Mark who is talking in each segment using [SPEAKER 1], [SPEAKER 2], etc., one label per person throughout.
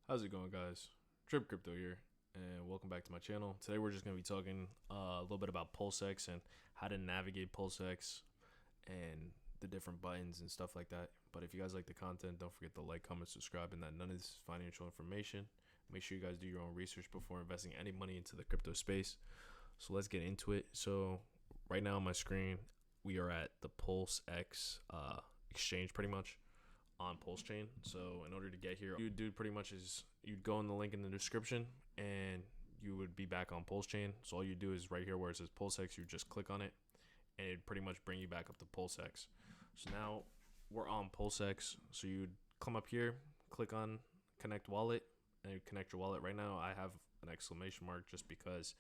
[SPEAKER 1] How's it going, guys? Trip Crypto here, and welcome back to my channel. Today we're just going to be talking a little bit about PulseX and how to navigate PulseX and the different buttons and stuff like that. But if you guys like the content, don't forget to like, comment, subscribe, and that none of this is financial information. Make sure you guys do your own research before investing any money into the crypto space. So let's get into it. So right now on my screen, we are at the PulseX exchange pretty much on Pulse Chain. So in order to get here, you'd do pretty much is you'd go in the link in the description and you would be back on Pulse Chain. So all you do is right here where it says PulseX, you just click on it and it'd pretty much bring you back up to PulseX. So now we're on PulseX. So you'd come up here, click on connect wallet, and you connect your wallet. Right now I have an exclamation mark just because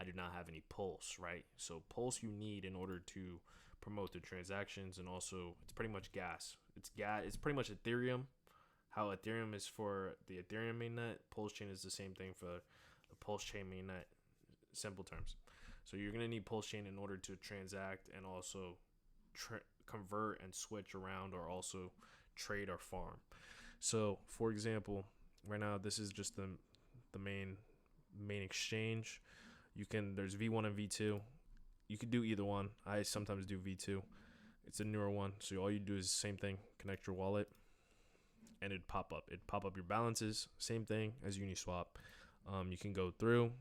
[SPEAKER 1] I do not have any Pulse, right? So Pulse you need in order to promote the transactions, and also it's pretty much gas. It's pretty much Ethereum. How Ethereum is for the Ethereum mainnet, Pulse Chain is the same thing for the Pulse Chain mainnet. Simple terms. So you're gonna need Pulse Chain in order to transact and also convert and switch around, or also trade or farm. So for example, right now this is just the main exchange. There's V1 and V2. You could do either one. I sometimes do V2. It's a newer one. So all you do is the same thing, connect your wallet, and it'd pop up. It'd pop up your balances, same thing as Uniswap. You can go through.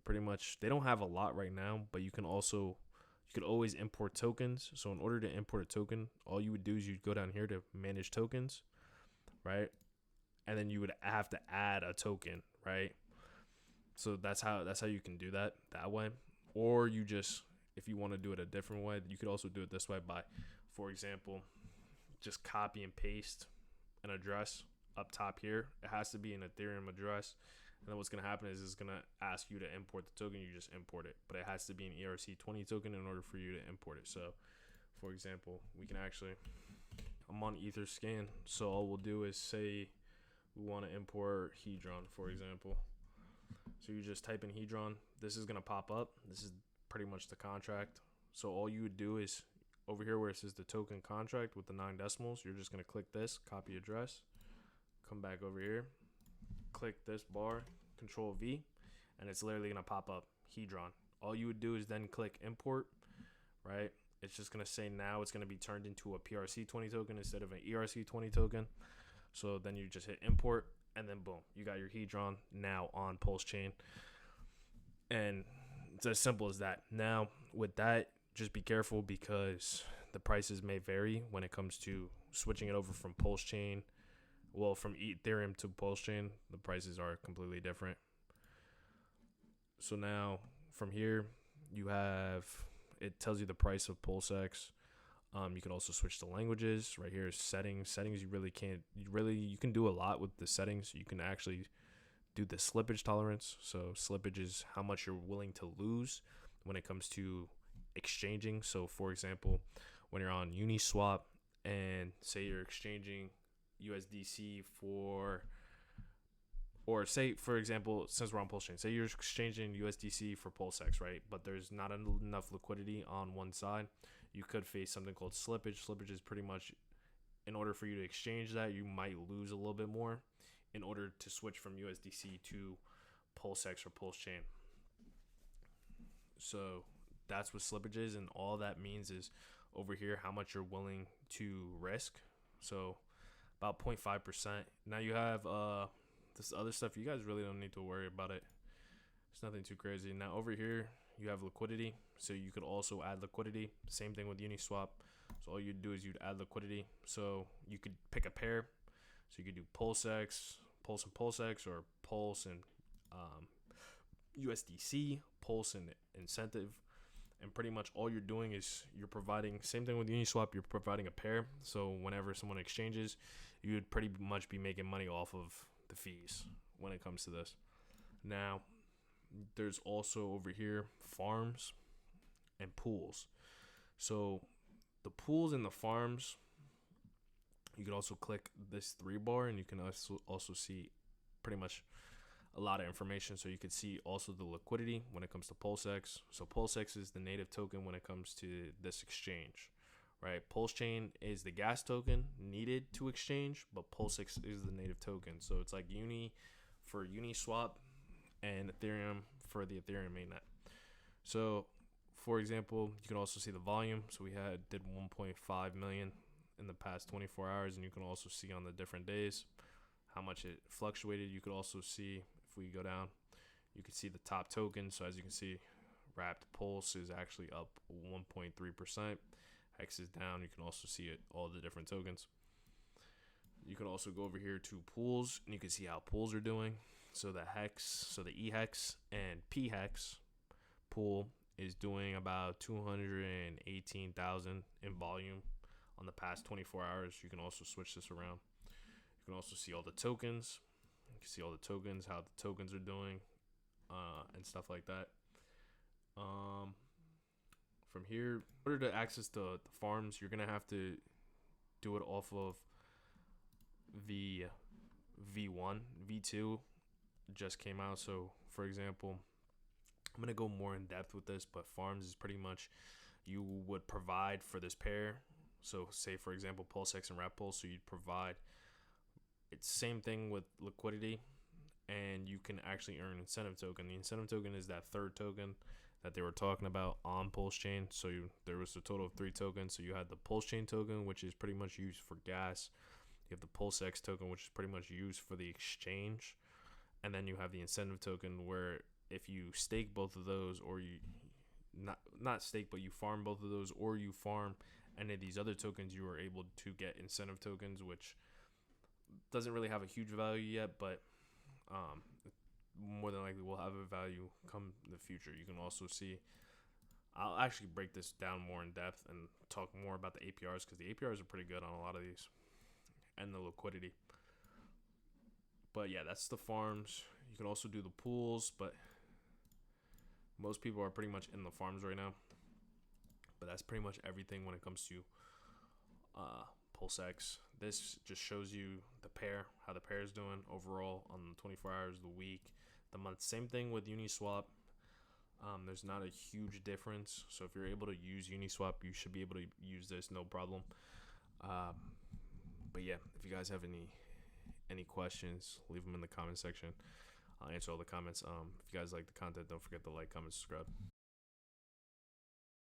[SPEAKER 1] They don't have a lot right now, but you could always import tokens. So in order to import a token, all you would do is you'd go down here to manage tokens, right? And then you would have to add a token, right? So that's how you can do that way. Or you just, if you want to do it a different way, you could also do it this way by, for example, just copy and paste an address up top here. It has to be an Ethereum address. And then what's going to happen is it's going to ask you to import the token. You just import it. But it has to be an ERC20 token in order for you to import it. So, for example, I'm on Etherscan. So all we'll do is say we want to import Hedron, for example. So you just type in Hedron. This is going to pop up. This is pretty much the contract. So all you would do is over here where it says the token contract with the 9 decimals, you're just going to click this, copy address, come back over here, click this bar, Control V, and it's literally going to pop up Hedron. All you would do is then click import, right? It's just going to say now it's going to be turned into a PRC20 token instead of an ERC20 token. So then you just hit import, and then boom, you got your Hedron now on Pulse Chain. And it's as simple as that. Now, with that, just be careful because the prices may vary when it comes to switching it over from Pulse Chain. Well, from Ethereum to Pulse Chain, the prices are completely different. So now, from here, it tells you the price of PulseX. You can also switch the languages. Right here is settings. Settings, you can do a lot with the settings. You can actually do the slippage tolerance. So slippage is how much you're willing to lose when it comes to exchanging. So for example, when you're on Uniswap and say you're exchanging USDC or say, for example, since we're on Pulse Chain, say you're exchanging USDC for PulseX, right? But there's not enough liquidity on one side. You could face something called slippage. Slippage is pretty much, in order for you to exchange that, you might lose a little bit more in order to switch from USDC to PulseX or Pulse Chain. So that's what slippage is, and all that means is over here how much you're willing to risk. So about 0.5%. Now you have this other stuff. You guys really don't need to worry about it. It's nothing too crazy. Now over here you have liquidity, so you could also add liquidity. Same thing with Uniswap. So all you'd do is you'd add liquidity. So you could pick a pair. So you could do PulseX, Pulse and PulseX, or Pulse and USDC, Pulse and Incentive. And pretty much all you're doing is you're providing, same thing with Uniswap, you're providing a pair. So whenever someone exchanges, you would pretty much be making money off of the fees when it comes to this. Now, there's also over here farms and pools. So the pools and the farms, you can also click this 3 bar and you can also see pretty much a lot of information. So you can see also the liquidity when it comes to PulseX. So PulseX is the native token when it comes to this exchange, right? Pulse Chain is the gas token needed to exchange, but PulseX is the native token. So it's like Uni for Uniswap and Ethereum for the Ethereum mainnet. So, for example, you can also see the volume. So we did 1.5 million in the past 24 hours, and you can also see on the different days how much it fluctuated. You could also see, if we go down, you can see the top tokens. So as you can see, Wrapped Pulse is actually up 1.3%. Hex is down. You can also see it, all the different tokens. You can also go over here to pools, and you can see how pools are doing. So the Hex, so the eHex and PHex pool is doing about 218,000 in volume on the past 24 hours. You can also switch this around. You can also see all the tokens. You can see all the tokens, how the tokens are doing, and stuff like that. From here, in order to access the farms, you're gonna have to do it off of the V1. V2 just came out. So for example, I'm gonna go more in depth with this, but farms is pretty much you would provide for this pair. So say for example PulseX and Wrap Pulse, so you'd provide, it's same thing with Liquidity, and you can actually earn incentive token. The incentive token is that third token that they were talking about on Pulse Chain. So there was a total of 3 tokens. So you had the Pulse Chain token, which is pretty much used for gas. You have the PulseX token, which is pretty much used for the exchange. And then you have the incentive token, where if you stake both of those, or you not stake, but you farm both of those, or you farm any of these other tokens, you are able to get incentive tokens, which doesn't really have a huge value yet, but more than likely will have a value come in the future. You can also see, I'll actually break this down more in depth and talk more about the APRs, because the APRs are pretty good on a lot of these, and the liquidity. But yeah, that's the farms. You can also do the pools, but most people are pretty much in the farms right now. But that's pretty much everything when it comes to PulseX. This just shows you the pair, how the pair is doing overall on the 24 hours, the week, the month. Same thing with Uniswap. There's not a huge difference. So if you're able to use Uniswap, you should be able to use this, no problem. But yeah, if you guys have any questions, leave them in the comment section. I'll answer all the comments. If you guys like the content, don't forget to like, comment, subscribe.